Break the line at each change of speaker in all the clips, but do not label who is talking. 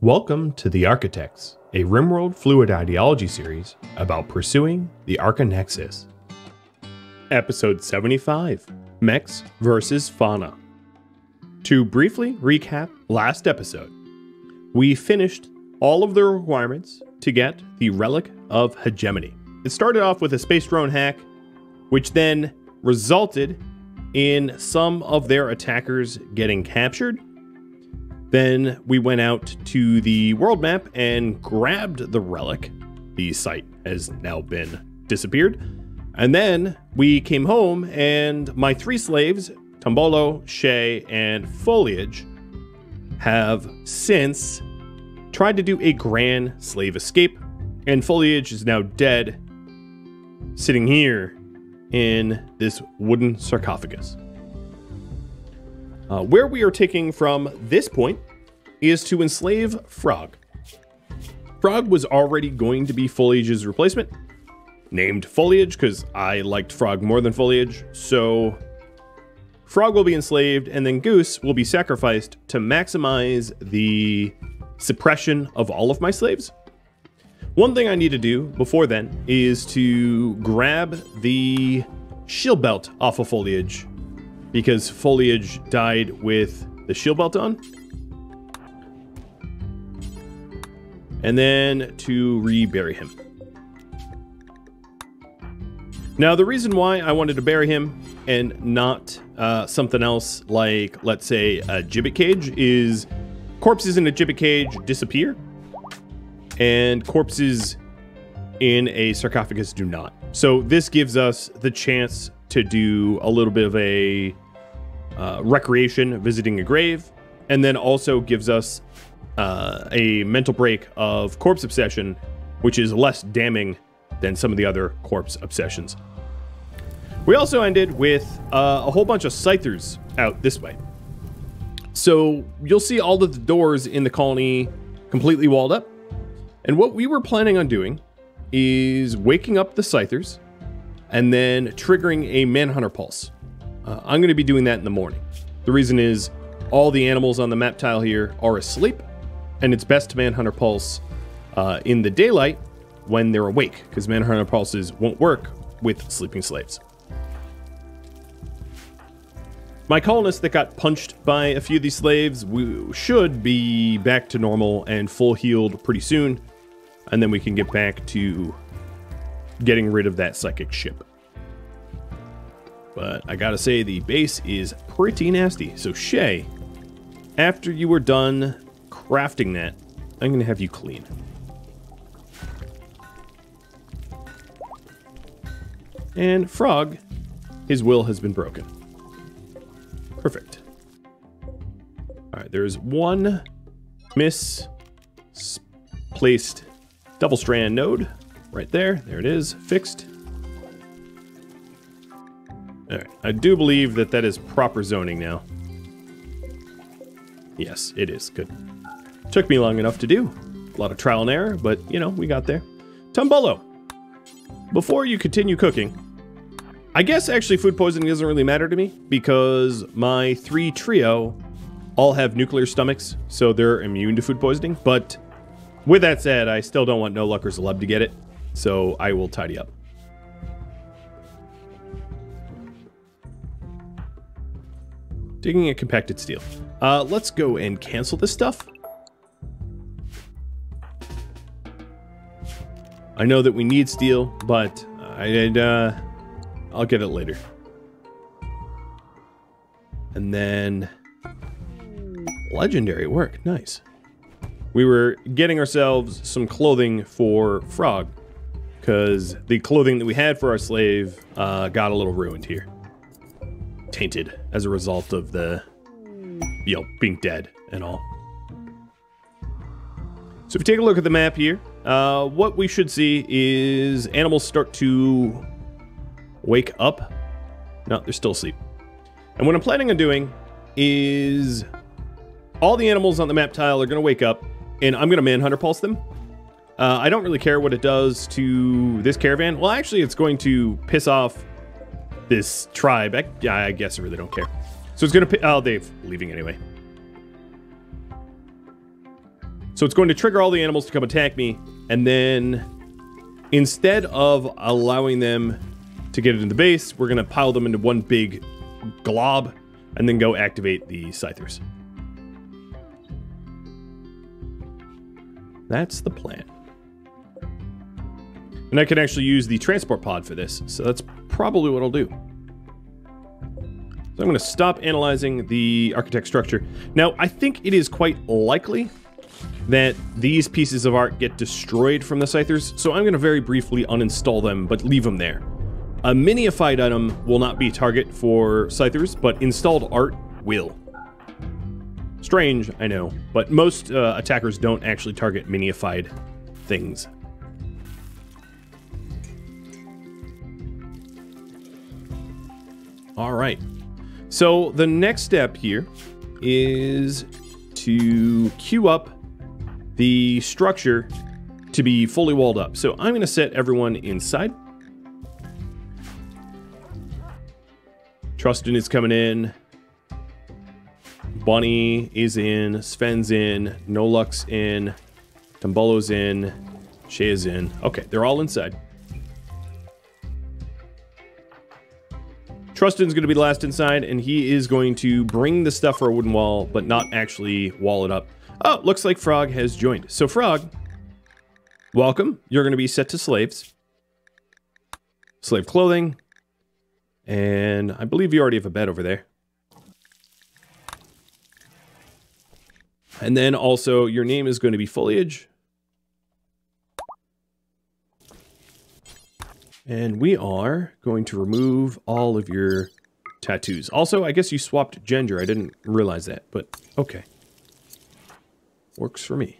Welcome to the Archotechs, a RimWorld fluid ideology series about pursuing the Archonexus. Episode 75, Mechs versus Fauna. To briefly recap last episode, we finished all of the requirements to get the Relic of Hegemony. It started off with a space drone hack, which then resulted in some of their attackers getting captured. Then we went out to the world map and grabbed the relic. The site has now been disappeared. And then we came home and my three slaves, Tombolo, Shay, and Foliage, have since tried to do a grand slave escape. And Foliage is now dead, sitting here in this wooden sarcophagus. Where we are taking from this point is to enslave Frog. Frog was already going to be Foliage's replacement, named Foliage because I liked Frog more than Foliage, so Frog will be enslaved and then Goose will be sacrificed to maximize the suppression of all of my slaves. One thing I need to do before then is to grab the shield belt off of Foliage, because Foliage died with the shield belt on. And then to rebury him. Now, the reason why I wanted to bury him and not something else like, let's say, a gibbet cage is corpses in a gibbet cage disappear, and corpses in a sarcophagus do not. So this gives us the chance to do a little bit of a recreation, visiting a grave, and then also gives us a mental break of corpse obsession, which is less damning than some of the other corpse obsessions. We also ended with a whole bunch of scythers out this way. So you'll see all of the doors in the colony completely walled up. And what we were planning on doing is waking up the scythers and then triggering a manhunter pulse. I'm going to be doing that in the morning. The reason is all the animals on the map tile here are asleep, and it's best to manhunter pulse in the daylight when they're awake, because manhunter pulses won't work with sleeping slaves. My colonists that got punched by a few of these slaves should be back to normal and full healed pretty soon, and then we can get back to getting rid of that psychic ship. But I gotta say, the base is pretty nasty. So Shay, after you were done crafting that, I'm gonna have you clean. And Frog, his will has been broken. Perfect. Alright, there's one misplaced double strand node right there. There it is, fixed. Alright, I do believe that that is proper zoning now. Yes, it is. Good. Took me long enough to do. A lot of trial and error, but, you know, we got there. Tombolo, before you continue cooking, I guess actually food poisoning doesn't really matter to me, because my three trio all have nuclear stomachs, so they're immune to food poisoning. But with that said, I still don't want No Luck or Celeb to get it, so I will tidy up. Digging a compacted steel. Let's go and cancel this stuff. I know that we need steel, but I'll get it later. And then legendary work, nice. We were getting ourselves some clothing for Frog, because the clothing that we had for our slave got a little ruined here. Tainted as a result of the, you know, being dead and all. So if you take a look at the map here, what we should see is animals start to wake up. No, they're still asleep. And what I'm planning on doing is all the animals on the map tile are going to wake up, and I'm going to manhunter pulse them. I don't really care what it does to this caravan. Well, actually, it's going to piss off this tribe. I guess I really don't care. So it's going to... Oh, they're leaving anyway. So it's going to trigger all the animals to come attack me, and then instead of allowing them to get into the base, we're going to pile them into one big glob, and then go activate the scythers. That's the plan. And I can actually use the transport pod for this, so that's probably what I'll do. So I'm going to stop analyzing the Archotech structure. Now, I think it is quite likely that these pieces of art get destroyed from the scythers, so I'm going to very briefly uninstall them, but leave them there. A minified item will not be a target for scythers, but installed art will. Strange, I know, but most attackers don't actually target minified things. All right. So the next step here is to queue up the structure to be fully walled up. So I'm going to set everyone inside. Trustin is coming in. Bunny is in. Sven's in. Nolux in. Tumbolo's in. Shay is in. Okay, they're all inside. Trustin's going to be the last inside, and he is going to bring the stuff for a wooden wall, but not actually wall it up. Oh, looks like Frog has joined. So Frog, welcome. You're going to be set to slaves. Slave clothing. And I believe you already have a bed over there. And then also your name is going to be Foliage. And we are going to remove all of your tattoos. Also, I guess you swapped gender. I didn't realize that, but okay. Works for me.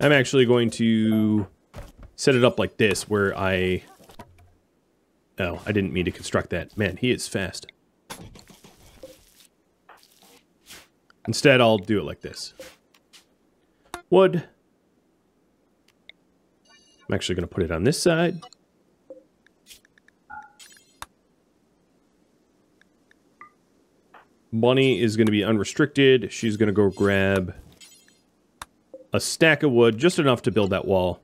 I'm actually going to set it up like this, where I... Oh, I didn't mean to construct that. Man, he is fast. Instead, I'll do it like this. Wood. I'm actually going to put it on this side. Bunny is going to be unrestricted. She's going to go grab a stack of wood, just enough to build that wall.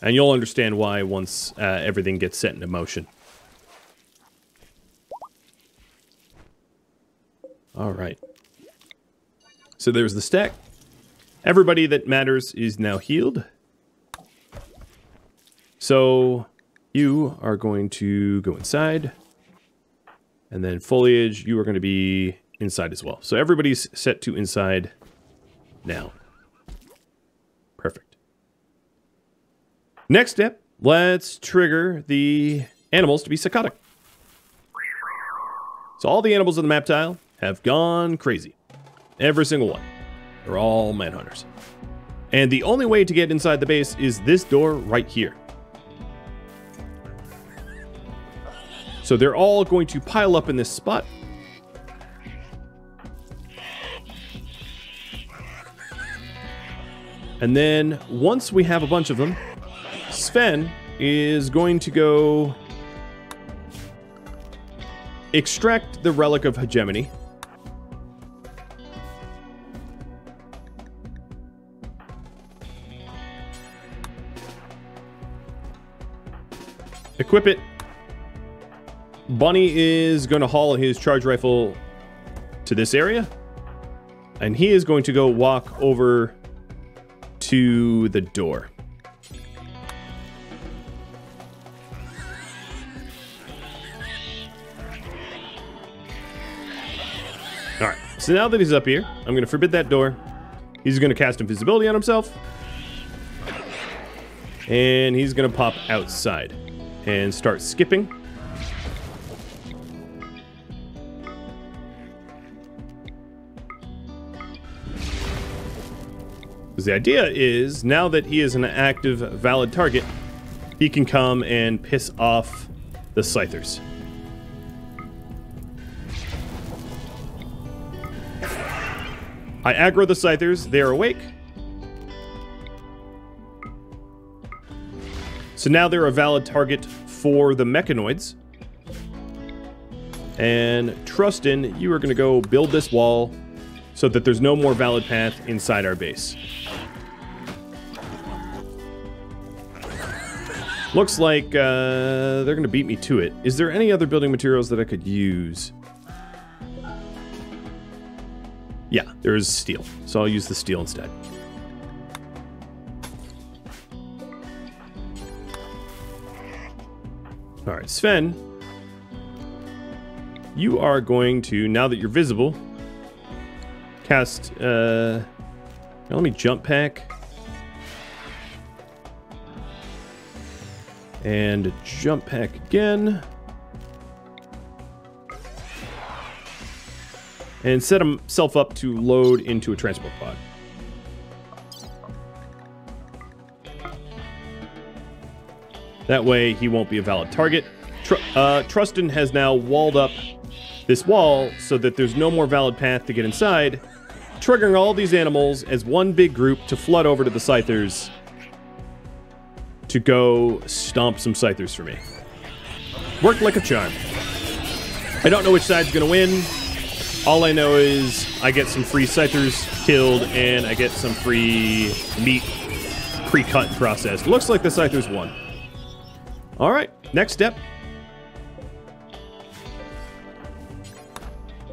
And you'll understand why once everything gets set into motion. All right. So there's the stack. Everybody that matters is now healed. So you are going to go inside. And then Foliage, you are going to be inside as well. So everybody's set to inside now. Perfect. Next step, let's trigger the animals to be psychotic. So all the animals on the map tile have gone crazy. Every single one. They're all manhunters. And the only way to get inside the base is this door right here. So they're all going to pile up in this spot. And then once we have a bunch of them, Sven is going to go extract the relic of hegemony. Equip it. Bunny is going to haul his charge rifle to this area. And he is going to go walk over to the door. Alright, so now that he's up here, I'm going to forbid that door. He's going to cast invisibility on himself. And he's going to pop outside and start skipping. Because the idea is, now that he is an active, valid target, he can come and piss off the Scythers. I aggro the Scythers, they are awake. So now they're a valid target for the mechanoids. And Trustin, you are going to go build this wall so that there's no more valid path inside our base. Looks like they're going to beat me to it. Is there any other building materials that I could use? Yeah, there is steel. So I'll use the steel instead. Alright, Sven. You are going to, now that you're visible, cast, let me jump pack. And jump pack again. And set himself up to load into a transport pod. That way he won't be a valid target. Trustin has now walled up this wall so that there's no more valid path to get inside, triggering all these animals as one big group to flood over to the Scythers to go stomp some Scythers for me. Worked like a charm. I don't know which side's gonna win. All I know is I get some free Scythers killed and I get some free meat pre-cut and processed. Looks like the Scythers won. Alright, next step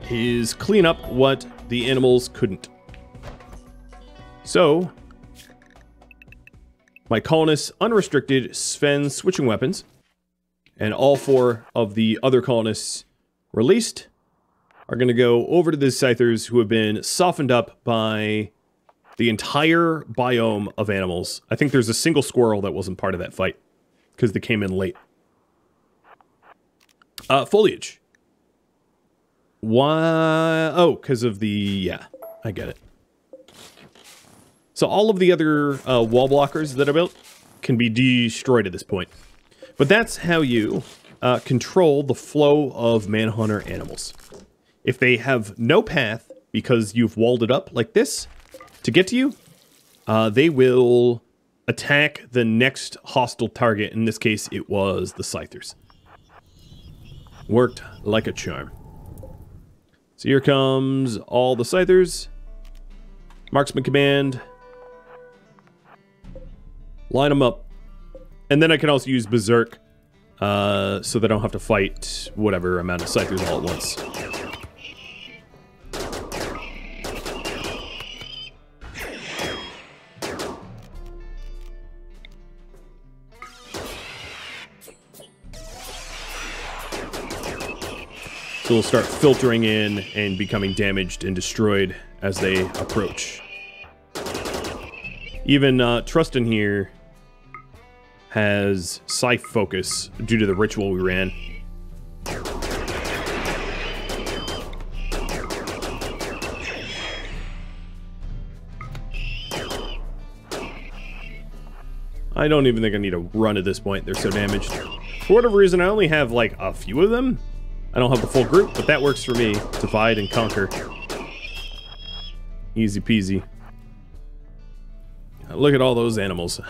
is clean up what the animals couldn't. So, my colonists unrestricted Sven switching weapons, and all 4 of the other colonists released are going to go over to the Scythers who have been softened up by the entire biome of animals. I think there's a single squirrel that wasn't part of that fight because they came in late. Foliage. Why? Oh, because of the... yeah, I get it. So all of the other wall blockers that I built can be destroyed at this point. But that's how you control the flow of manhunter animals. If they have no path, because you've walled it up like this, to get to you, they will attack the next hostile target. In this case, it was the Scythers. Worked like a charm. So here comes all the Scythers. Marksman command. Line them up. And then I can also use Berserk, so that I don't have to fight whatever amount of Scythers all at once. So they'll start filtering in and becoming damaged and destroyed as they approach. Even Trustin here has Scythe focus due to the ritual we ran. I don't even think I need a run at this point. They're so damaged. For whatever reason, I only have like a few of them. I don't have the full group, but that works for me. Divide and conquer. Easy peasy. Look at all those animals.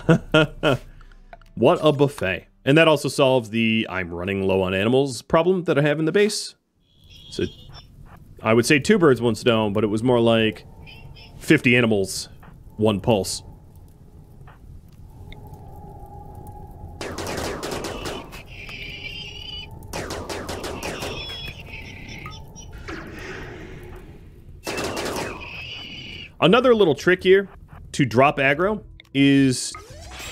What a buffet. And that also solves the I'm running low on animals problem that I have in the base. So I would say 2 birds, 1 stone, but it was more like 50 animals, 1 pulse. Another little trick here to drop aggro is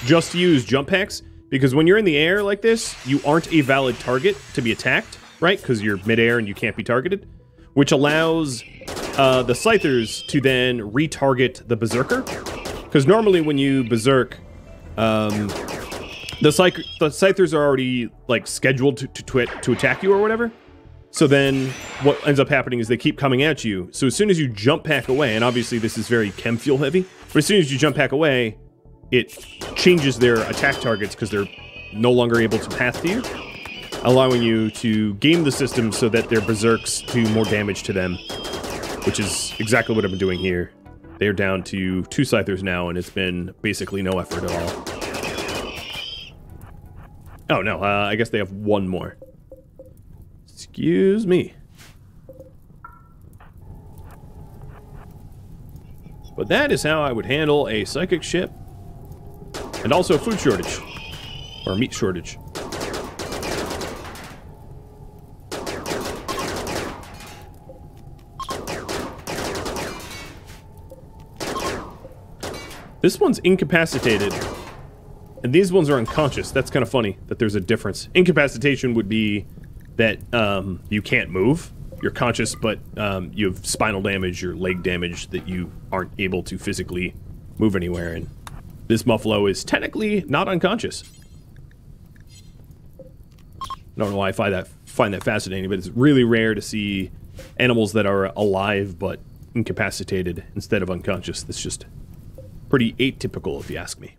just to use jump packs, because when you're in the air like this, you aren't a valid target to be attacked, right? Because you're midair and you can't be targeted, which allows the Scythers to then retarget the Berserker. Because normally when you Berserk, the Scythers are already like scheduled to attack you or whatever. So then what ends up happening is they keep coming at you. So as soon as you jump pack away, and obviously this is very chem fuel heavy, but as soon as you jump pack away, it changes their attack targets because they're no longer able to path to you, allowing you to game the system so that their berserks do more damage to them, which is exactly what I've been doing here. They're down to 2 Scythers now, and it's been basically no effort at all. Oh, no, I guess they have one more. Excuse me. But that is how I would handle a psychic ship. And also a food shortage. Or a meat shortage. This one's incapacitated. And these ones are unconscious. That's kind of funny that there's a difference. Incapacitation would be that you can't move. You're conscious, but you have spinal damage or leg damage that you aren't able to physically move anywhere. And this buffalo is technically not unconscious. I don't know why I find that fascinating, but it's really rare to see animals that are alive but incapacitated instead of unconscious. That's just pretty atypical, if you ask me.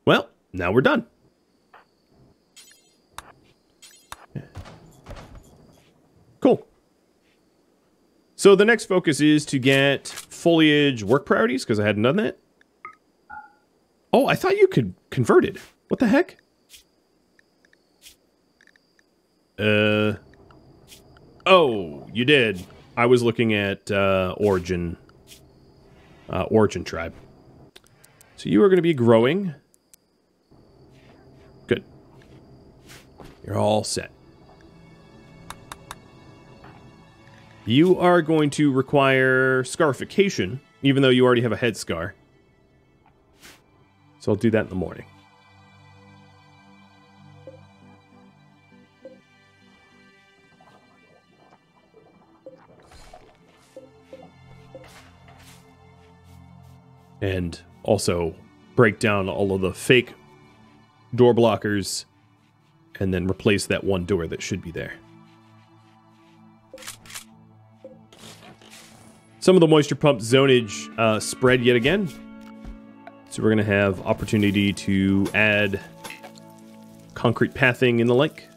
Well, now we're done. Cool. So the next focus is to get foliage work priorities, because I hadn't done that. Oh, I thought you could convert it. What the heck? Oh, you did. I was looking at Origin Tribe. So you are going to be growing. Good. You're all set. You are going to require scarification, even though you already have a head scar. So I'll do that in the morning. And also break down all of the fake door blockers and then replace that one door that should be there. Some of the moisture pump zonage spread yet again. So we're going to have opportunity to add concrete pathing in the lake.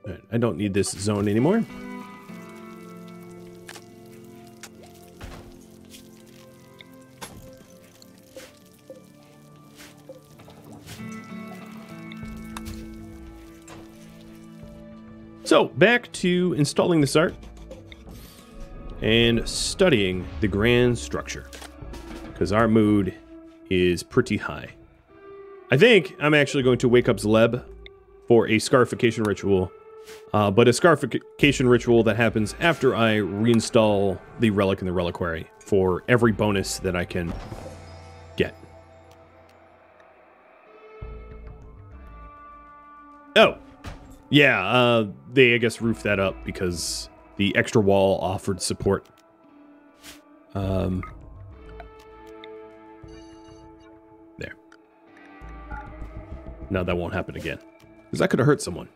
All right, I don't need this zone anymore. So, back to installing this art and studying the grand structure, because our mood is pretty high. I think I'm actually going to wake up Zleb for a scarification ritual, but a scarification ritual that happens after I reinstall the relic in the reliquary for every bonus that I can get. Oh. Yeah, they, I guess, roofed that up because the extra wall offered support. There. Now that won't happen again, because that could have hurt someone.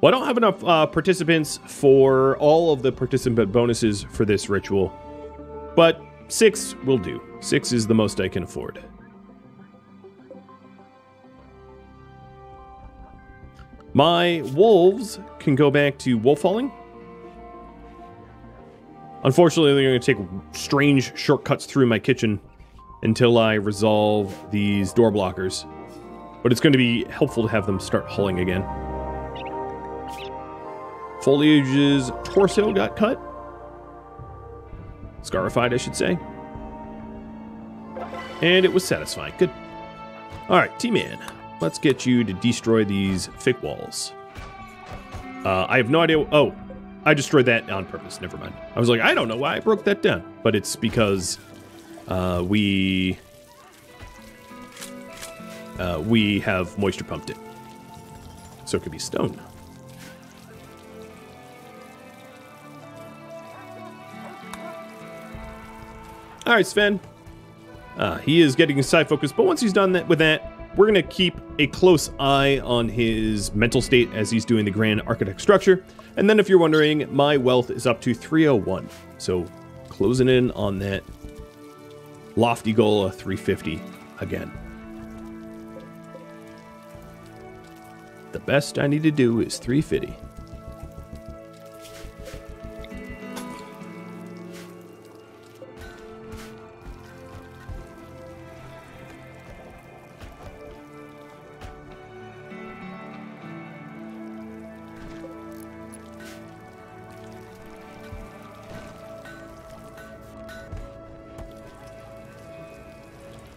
Well, I don't have enough participants for all of the participant bonuses for this ritual, but 6 will do. 6 is the most I can afford. My wolves can go back to wolf hauling. Unfortunately, they're going to take strange shortcuts through my kitchen until I resolve these door blockers. But it's going to be helpful to have them start hauling again. Foliage's torso got cut. Scarified, I should say. And it was satisfying. Good. Alright, T-Man. Let's get you to destroy these fake walls. I have no idea. Oh, I destroyed that on purpose. Never mind. I was like, I don't know why I broke that down. But it's because we have moisture pumped it. So it could be stone. All right, Sven. He is getting his side focus, but once he's done that with that, we're going to keep a close eye on his mental state as he's doing the grand architect structure. And then if you're wondering, my wealth is up to 301. So closing in on that lofty goal of 350 again. The best I need to do is 350.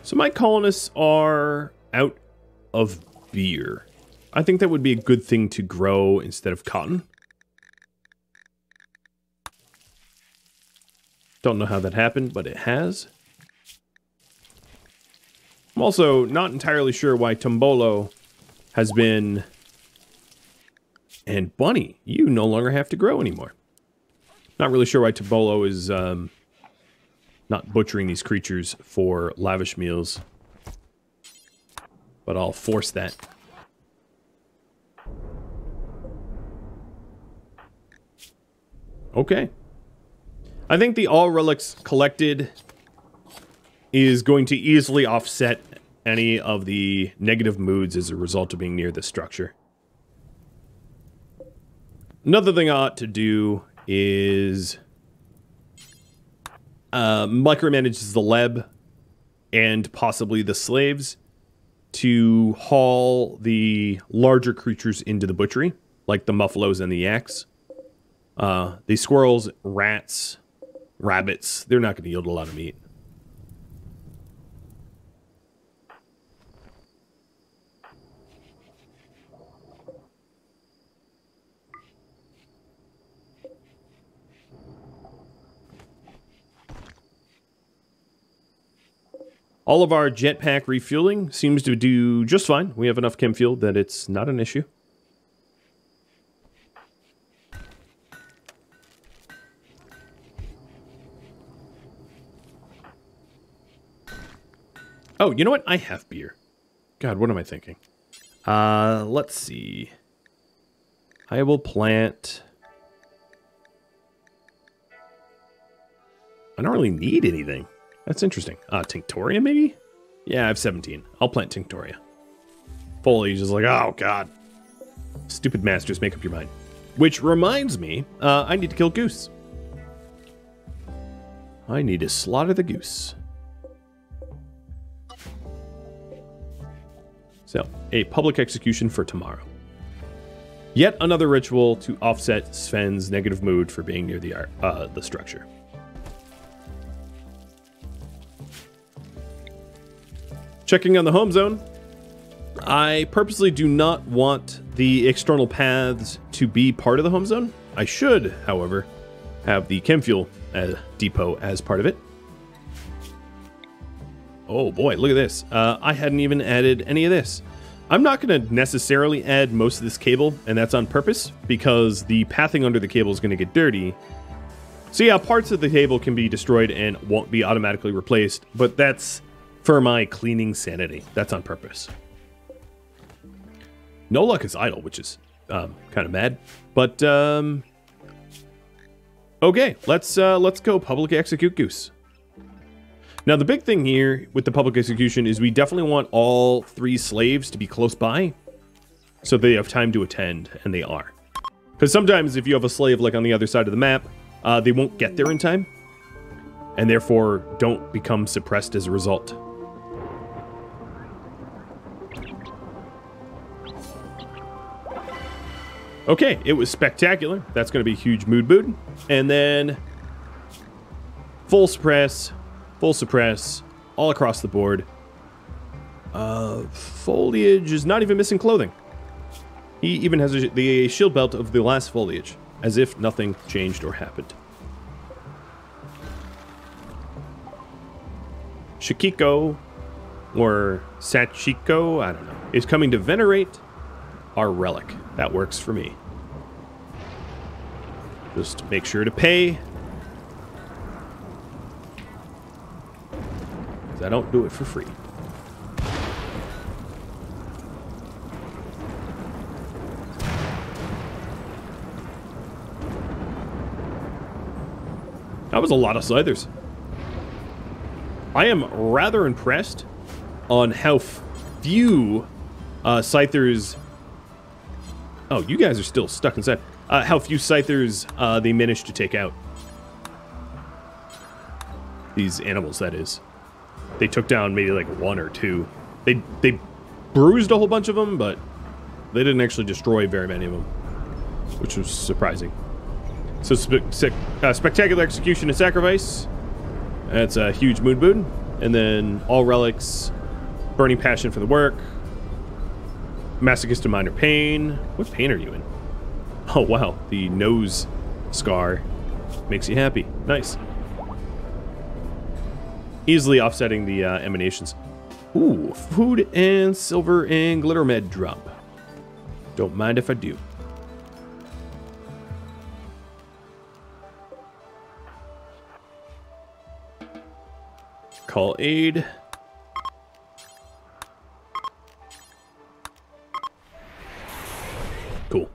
So my colonists are out of beer. I think that would be a good thing to grow instead of cotton. Don't know how that happened, but it has. I'm also not entirely sure why Tombolo has been... And Bunny, you no longer have to grow anymore. Not really sure why Tombolo is not butchering these creatures for lavish meals. But I'll force that. Okay. I think the all relics collected is going to easily offset any of the negative moods as a result of being near the structure. Another thing I ought to do is micromanage the leb and possibly the slaves to haul the larger creatures into the butchery, like the muffalos and the yaks. The squirrels, rats, rabbits, they're not going to yield a lot of meat. All of our jetpack refueling seems to do just fine. We have enough chem fuel that it's not an issue. Oh, you know what? I have beer. God, what am I thinking? Let's see. I will plant... I don't really need anything. That's interesting. Tinctoria, maybe? Yeah, I have 17. I'll plant Tinctoria. Foliage is like, oh, God. Stupid masters, make up your mind. Which reminds me, I need to kill Goose. I need to slaughter the goose. So, a public execution for tomorrow. Yet another ritual to offset Sven's negative mood for being near the structure. Checking on the home zone. I purposely do not want the external paths to be part of the home zone. I should, however, have the chem fuel depot as part of it. Oh boy, look at this. I hadn't even added any of this. I'm not going to necessarily add most of this cable, and that's on purpose, because the pathing under the cable is going to get dirty. So yeah, parts of the cable can be destroyed and won't be automatically replaced, but that's for my cleaning sanity. That's on purpose. No luck is idle, which is kind of mad. But okay, let's go public execute Goose. Now the big thing here with the public execution is we definitely want all 3 slaves to be close by, so they have time to attend, and they are. Because sometimes if you have a slave like on the other side of the map, they won't get there in time, and therefore don't become suppressed as a result. Okay, it was spectacular. That's going to be a huge mood boot. And then full suppress, all across the board. Foliage is not even missing clothing. He even has the shield belt of the last foliage, as if nothing changed or happened. Shikiko, or Sachiko, I don't know, is coming to venerate our relic. That works for me. Just make sure to pay. Because I don't do it for free. That was a lot of Scythers. I am rather impressed on how few Scythers... Oh, you guys are still stuck inside. How few Scythers they managed to take out. These animals, that is. They took down maybe like 1 or 2. They bruised a whole bunch of them, but they didn't actually destroy very many of them, which was surprising. So spectacular execution and sacrifice. That's a huge mood boon. And then all relics, burning passion for the work, masochist to minor pain. What pain are you in? Oh wow, the nose scar makes you happy. Nice. Easily offsetting the emanations. Ooh, food and silver and glitter med drop. Don't mind if I do. Call aid. Cool.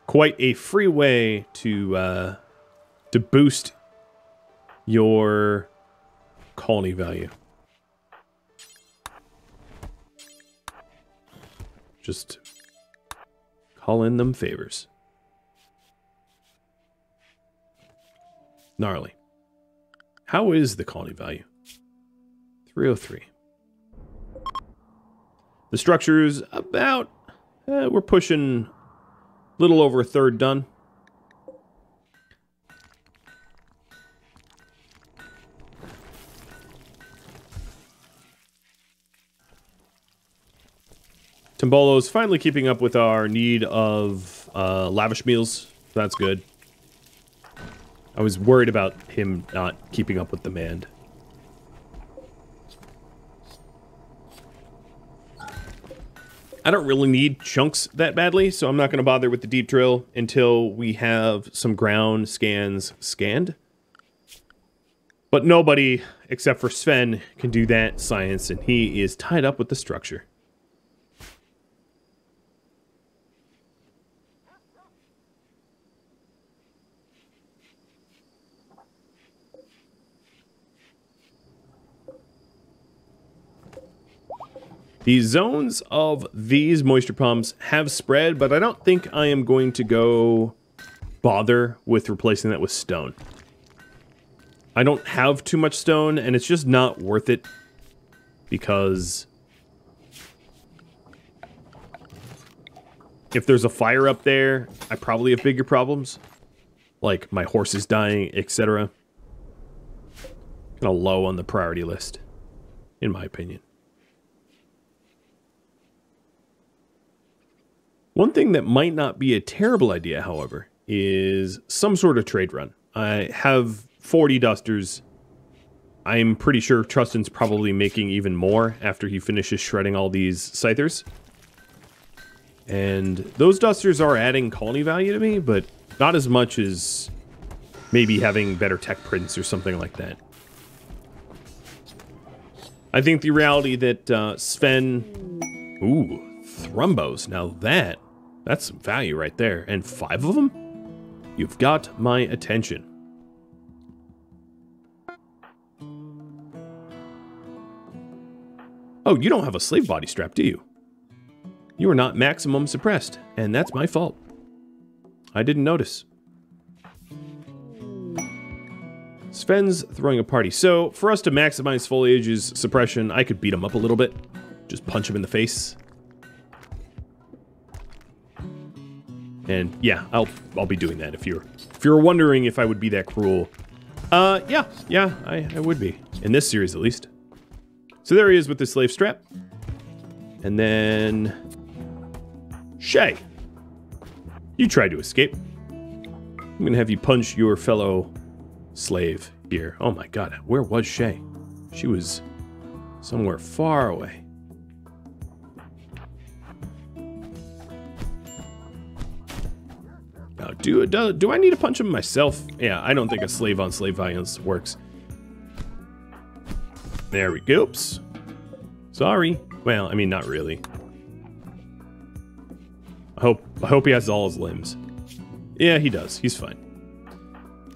Quite a free way to boost your colony value. Just call in them favors. Gnarly. How is the colony value? 303. The structure's about, we're pushing a little over a third done. Timbolo's finally keeping up with our need of lavish meals. That's good. I was worried about him not keeping up with demand. I don't really need chunks that badly, so I'm not going to bother with the deep drill until we have some ground scans scanned. But nobody, except for Sven, can do that science, and he is tied up with the structure. The zones of these moisture pumps have spread, but I don't think I am going to go bother with replacing that with stone. I don't have too much stone, and it's just not worth it because if there's a fire up there, I probably have bigger problems, like my horse is dying, etc. Kind of low on the priority list, in my opinion. One thing that might not be a terrible idea, however, is some sort of trade run. I have 40 dusters. I'm pretty sure Trustin's probably making even more after he finishes shredding all these scythers. And those dusters are adding colony value to me, but not as much as maybe having better tech prints or something like that. I think the reality that Sven... Ooh, Thrumbos. Now that's some value right there. And 5 of them? You've got my attention. Oh, you don't have a slave body strap, do you? You are not maximum suppressed, and that's my fault. I didn't notice. Sven's throwing a party. So, for us to maximize Foliage's suppression, I could beat him up a little bit. Just punch him in the face. And yeah, I'll be doing that if you're wondering if I would be that cruel. Yeah, I would be. In this series, at least. So there he is with the slave strap. And then... Shay. You tried to escape. I'm gonna have you punch your fellow slave here. Oh my god, where was Shay? She was somewhere far away. Now, do I need to punch him myself? Yeah, I don't think a slave on slave violence works. There we go. Oops. Sorry. Well, I mean, not really. I hope he has all his limbs. Yeah, he does. He's fine.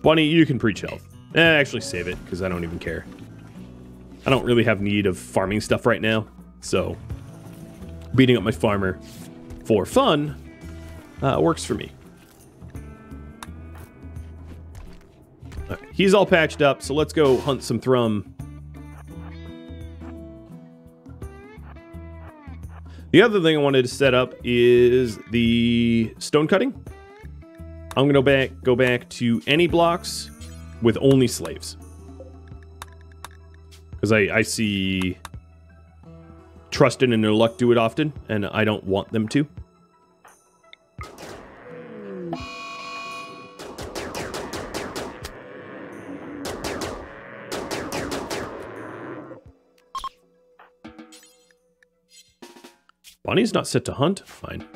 Bunny, you can preach health. Actually save it, because I don't even care. I don't really have need of farming stuff right now, so beating up my farmer for fun works for me. He's all patched up, so let's go hunt some thrum. The other thing I wanted to set up is the stone cutting. I'm gonna go back to any blocks with only slaves. Because I see Trustin and their luck do it often, and I don't want them to. Bonnie's not set to hunt? Fine.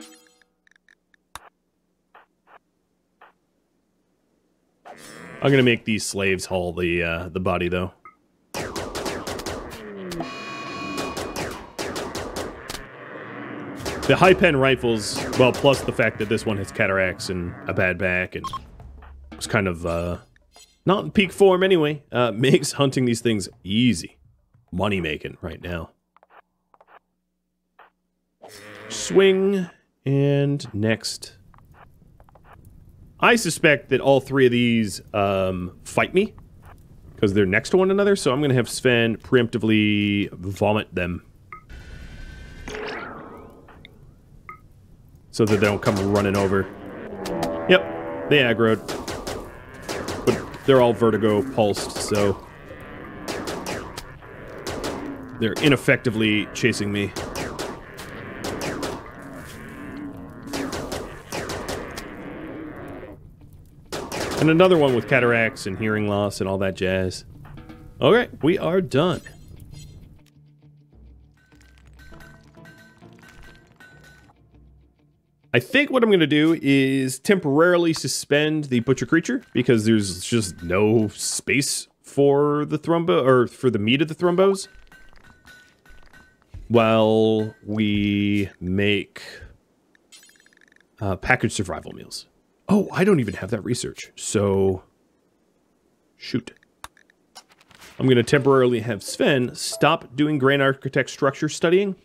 I'm gonna make these slaves haul the body, though. The high pen rifles, well, plus the fact that this one has cataracts and a bad back, and it's kind of not in peak form anyway, makes hunting these things easy. Money making right now. Swing, and next. I suspect that all three of these fight me, because they're next to one another, so I'm going to have Sven preemptively vomit them. So that they don't come running over. Yep, they aggroed. But they're all vertigo pulsed, so they're ineffectively chasing me. And another one with cataracts and hearing loss and all that jazz. Okay, we are done. I think what I'm going to do is temporarily suspend the butcher creature because there's just no space for the thrombo, or for the meat of the thrombos, while we make packaged survival meals. Oh, I don't even have that research, so shoot. I'm going to temporarily have Sven stop doing Grand Architect structure studying.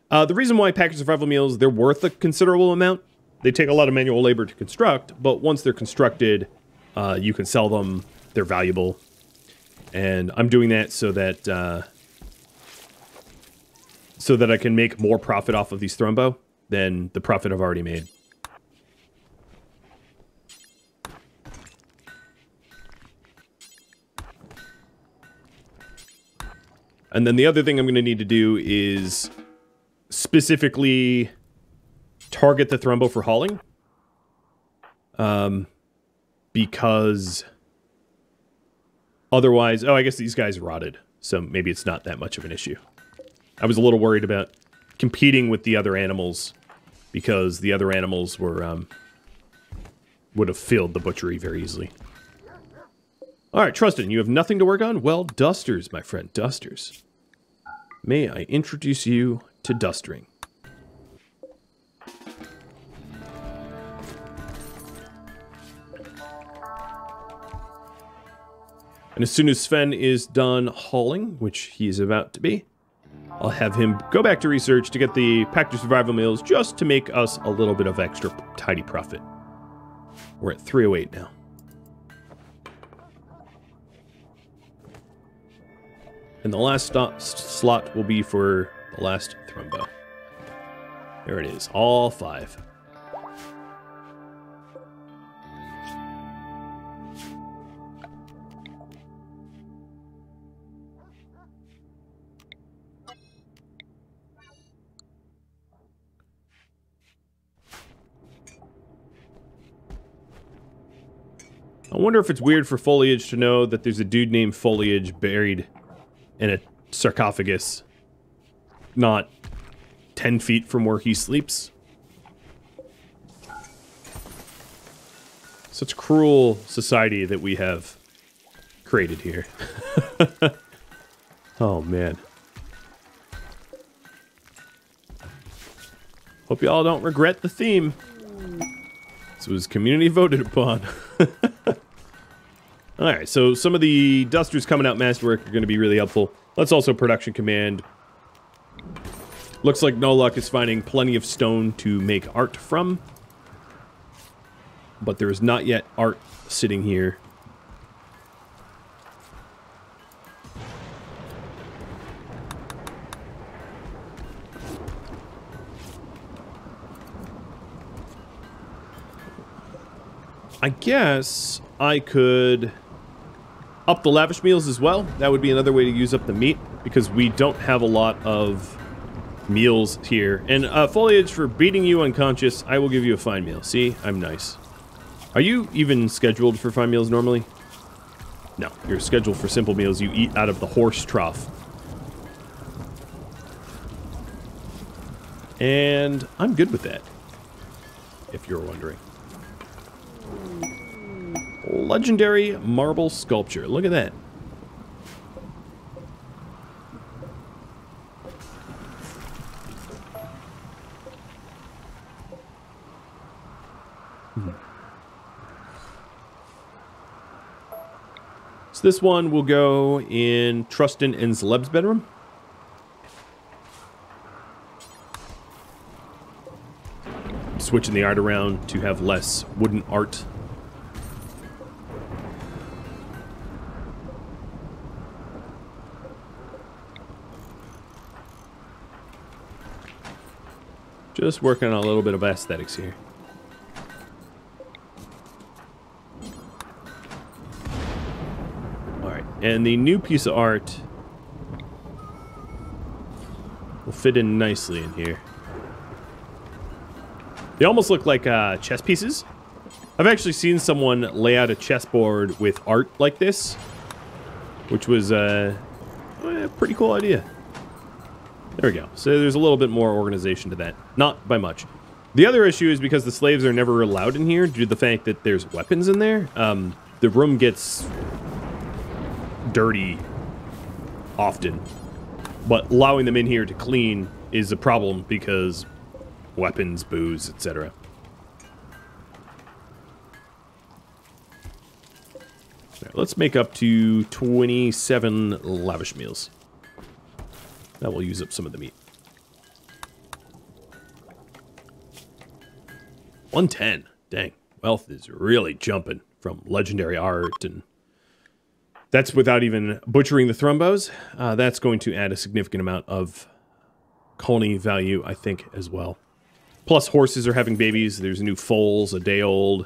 The reason why packaged survival meals, they're worth a considerable amount. They take a lot of manual labor to construct, but once they're constructed, you can sell them. They're valuable. And I'm doing that so that I can make more profit off of these thrombo than the profit I've already made. And then the other thing I'm going to need to do is specifically target the thrombo for hauling. Because otherwise... Oh, I guess these guys rotted, so maybe it's not that much of an issue. I was a little worried about competing with the other animals, because the other animals were would have filled the butchery very easily. Alright, Trustin, you have nothing to work on? Well, dusters, my friend, dusters. May I introduce you to dustering? And as soon as Sven is done hauling, which he is about to be, I'll have him go back to research to get the packaged survival meals just to make us a little bit of extra tidy profit. We're at 308 now. And the last slot will be for the last thrombo. There it is, all 5. I wonder if it's weird for Foliage to know that there's a dude named Foliage buried in a sarcophagus not 10 feet from where he sleeps. Such cruel society that we have created here. Oh, man. Hope y'all don't regret the theme. This was community voted upon. Alright, so some of the dusters coming out masterwork are going to be really helpful. Let's also production command. Looks like No Luck is finding plenty of stone to make art from. But there is not yet art sitting here. I guess I could... up the lavish meals as well. That would be another way to use up the meat, because we don't have a lot of meals here. And foliage for beating you unconscious, I will give you a fine meal. See, I'm nice. Are you even scheduled for fine meals normally? No, you're scheduled for simple meals. You eat out of the horse trough. And I'm good with that, if you're wondering. Legendary marble sculpture. Look at that. So this one will go in Trustin and Zeleb's bedroom. Switching the art around to have less wooden art. Just working on a little bit of aesthetics here. Alright, and the new piece of art will fit in nicely in here. They almost look like chess pieces. I've actually seen someone lay out a chessboard with art like this, which was a pretty cool idea. There we go. So there's a little bit more organization to that. Not by much. The other issue is because the slaves are never allowed in here due to the fact that there's weapons in there. The room gets dirty often. But allowing them in here to clean is a problem because weapons, booze, etc. Right, let's make up to 27 lavish meals. That will use up some of the meat. 110. Dang. Wealth is really jumping from legendary art, and that's without even butchering the thrumbos. That's going to add a significant amount of colony value, I think, as well. Plus, horses are having babies. There's new foals, a day old.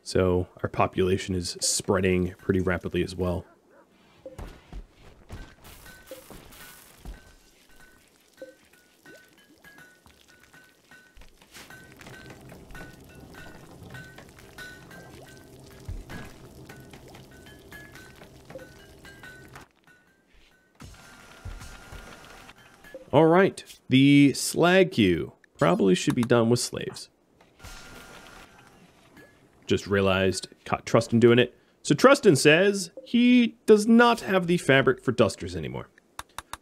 So our population is spreading pretty rapidly as well. All right, the slag queue probably should be done with slaves. Just realized, caught Trustin doing it. So Trustin says he does not have the fabric for dusters anymore.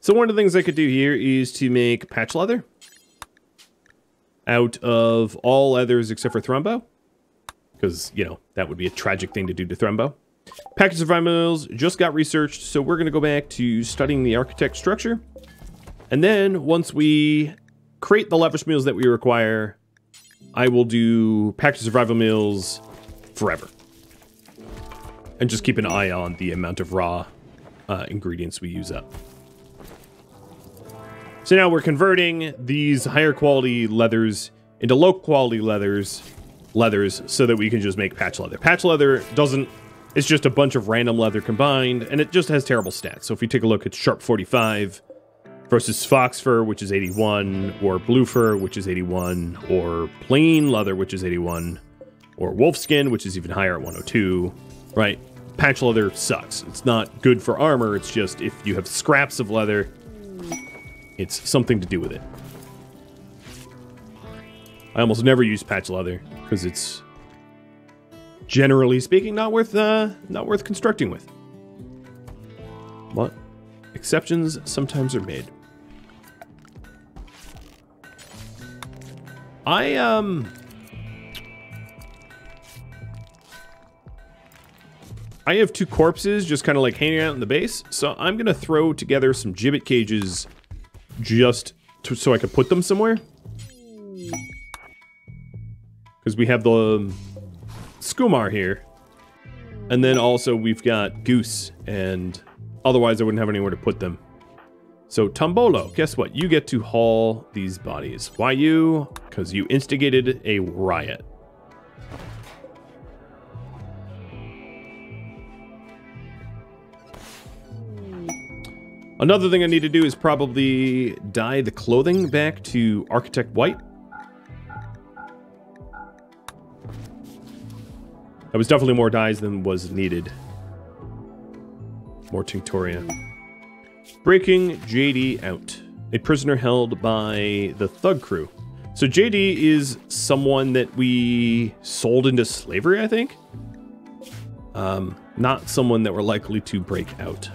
So one of the things I could do here is to make patch leather out of all leathers except for Thrumbo. Because, you know, that would be a tragic thing to do to Thrumbo. Package survivals just got researched, so we're going to go back to studying the Archotech structure. And then, once we create the lavish meals that we require, I will do package survival meals forever. And just keep an eye on the amount of raw ingredients we use up. So now we're converting these higher quality leathers into low quality leathers so that we can just make patch leather. Patch leather doesn't, it's just a bunch of random leather combined, and it just has terrible stats. So if you take a look at Sharp 45, versus fox fur, which is 81, or blue fur, which is 81, or plain leather, which is 81, or wolf skin, which is even higher at 102, right? Patch leather sucks. It's not good for armor, it's just if you have scraps of leather, it's something to do with it. I almost never use patch leather, because it's, generally speaking, not worth constructing with. But exceptions sometimes are made. I have two corpses just kind of like hanging out in the base, so I'm gonna throw together some gibbet cages just so I could put them somewhere. Because we have the Skumar here, and then also we've got Goose, and otherwise I wouldn't have anywhere to put them. So Tombolo, guess what? You get to haul these bodies. Why you? Because you instigated a riot. Another thing I need to do is probably dye the clothing back to Architect White. That was definitely more dyes than was needed. More Tinctoria. Breaking JD out. A prisoner held by the Thug crew. So JD is someone that we sold into slavery, I think. Not someone that we're likely to break out.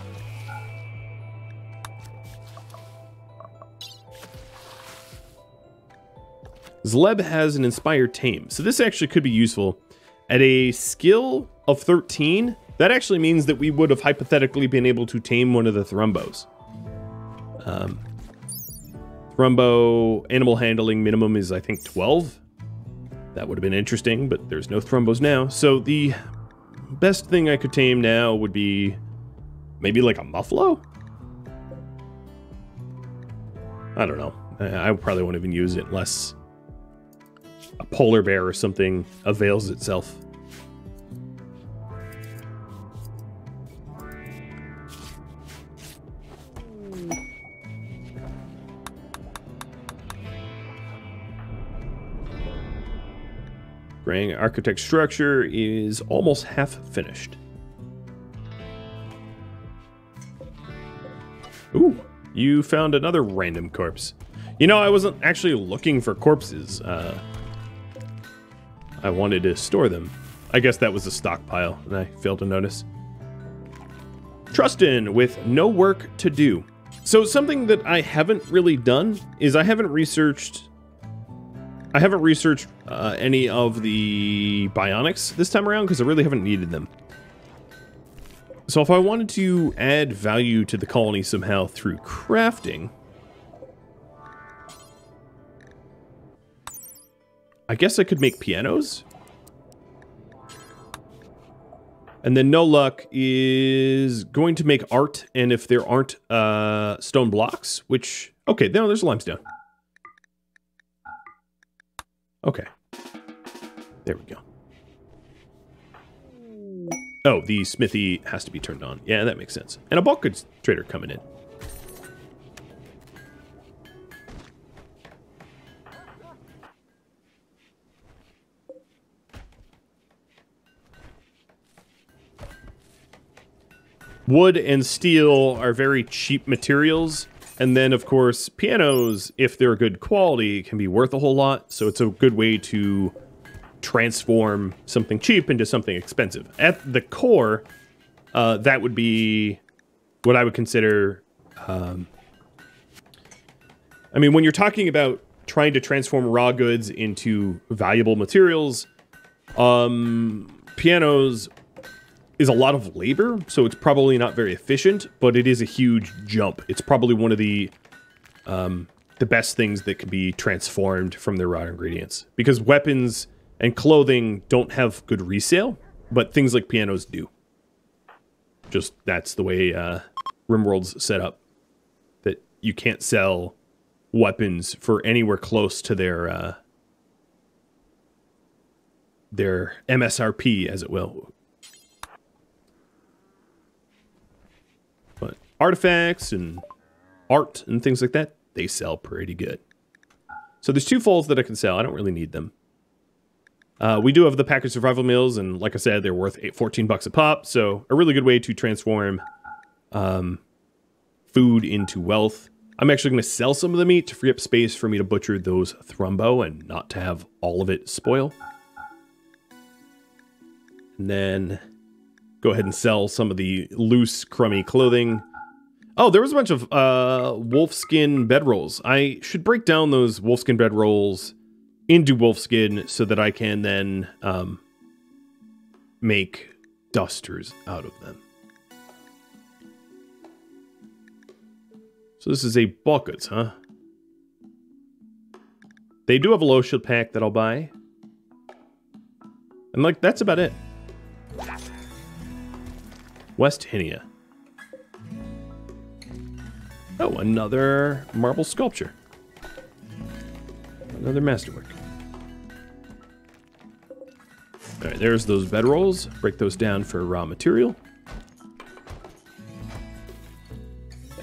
Zleb has an inspired tame. So this actually could be useful. At a skill of 13, that actually means that we would have hypothetically been able to tame one of the Thrumbos. Thrumbo animal handling minimum is, I think, 12. That would have been interesting, but there's no Thrumbos now. So the best thing I could tame now would be maybe like a Muffalo? I don't know. I probably won't even use it unless a polar bear or something avails itself. Graying Architect structure is almost half finished. Ooh, you found another random corpse. You know, I wasn't actually looking for corpses. I wanted to store them. I guess that was a stockpile, and I failed to notice. Trustin with no work to do. So something that I haven't really done is I haven't researched any of the bionics this time around because I really haven't needed them. So if I wanted to add value to the colony somehow through crafting, I guess I could make pianos. And then no luck is going to make art, and if there aren't stone blocks, which, okay, no, there's limestone. Okay. There we go. Oh, the smithy has to be turned on. Yeah, that makes sense. And a bulk goods trader coming in. Wood and steel are very cheap materials. And then, of course, pianos, if they're good quality, can be worth a whole lot. So it's a good way to transform something cheap into something expensive. At the core, that would be what I would consider... I mean, when you're talking about trying to transform raw goods into valuable materials, pianos is a lot of labor, so it's probably not very efficient, but it is a huge jump. It's probably one of the best things that can be transformed from their raw ingredients. Because weapons and clothing don't have good resale, but things like pianos do. Just, that's the way RimWorld's set up. That you can't sell weapons for anywhere close to their MSRP, as it will. Artifacts and art and things like that, they sell pretty good. So there's two folds that I can sell. I don't really need them. We do have the packaged survival meals, and like I said, they're worth 14 bucks a pop. So a really good way to transform food into wealth. I'm actually going to sell some of the meat to free up space for me to butcher those Thrumbo and not to have all of it spoil. And then go ahead and sell some of the loose, crummy clothing. Oh, there was a bunch of wolfskin bedrolls. I should break down those wolfskin bedrolls into wolfskin so that I can then make dusters out of them. So this is a bulk goods, huh? They do have a low shield pack that I'll buy. And like, that's about it. West Hinia. Oh, another marble sculpture. Another masterwork. Alright, there's those bedrolls. Break those down for raw material.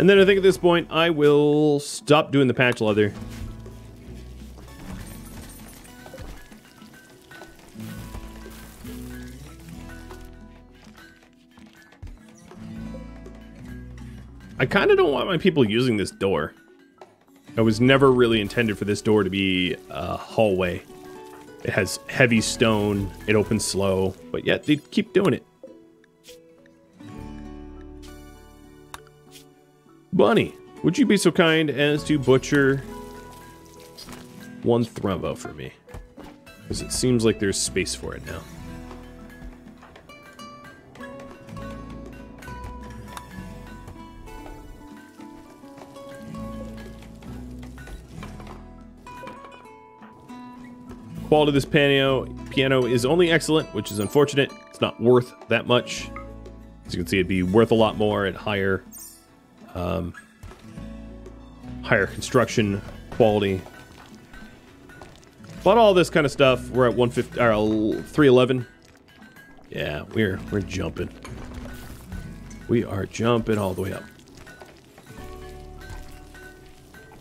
And then I think at this point, I will stop doing the patch leather. I kind of don't want my people using this door. It was never really intended for this door to be a hallway. It has heavy stone, it opens slow, but yet they keep doing it. Bunny, would you be so kind as to butcher one thrumbo for me? Because it seems like there's space for it now. Quality of this piano is only excellent, which is unfortunate. It's not worth that much. As you can see, it'd be worth a lot more at higher construction quality. But all this kind of stuff, we're at 150 or 311. Yeah, we're jumping. We are jumping all the way up.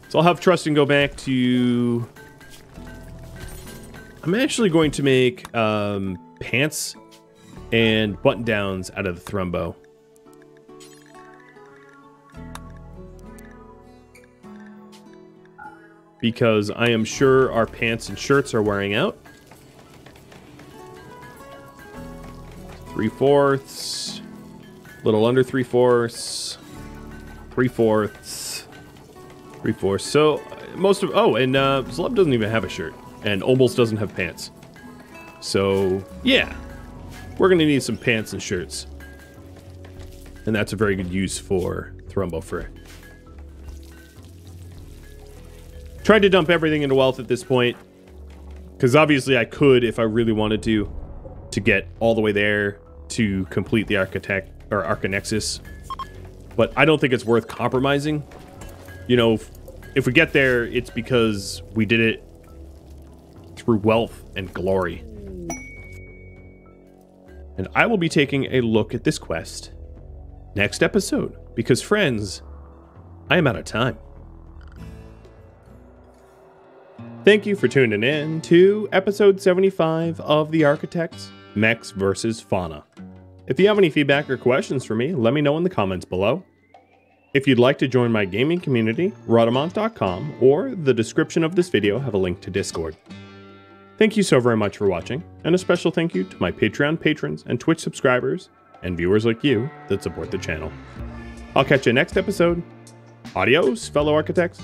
So I'll have Trustin go back to... I'm actually going to make pants and button downs out of the thrumbo. Because I am sure our pants and shirts are wearing out. 3/4, little under 3/4, 3/4, 3/4. So most of, oh, and Zlub doesn't even have a shirt. And almost doesn't have pants. So, yeah. We're going to need some pants and shirts. And that's a very good use for thrumbo fur. Tried to dump everything into wealth at this point. Because obviously I could, if I really wanted to get all the way there to complete the Archonexus. But I don't think it's worth compromising. You know, if we get there, it's because we did it through wealth and glory. And I will be taking a look at this quest next episode, because friends, I am out of time. Thank you for tuning in to episode 75 of the Archotechs, Mechs vs. Fauna. If you have any feedback or questions for me, let me know in the comments below. If you'd like to join my gaming community, Rhadamant.com or the description of this video have a link to Discord. Thank you so very much for watching, and a special thank you to my Patreon patrons and Twitch subscribers and viewers like you that support the channel. I'll catch you next episode. Adios, fellow Archotechs.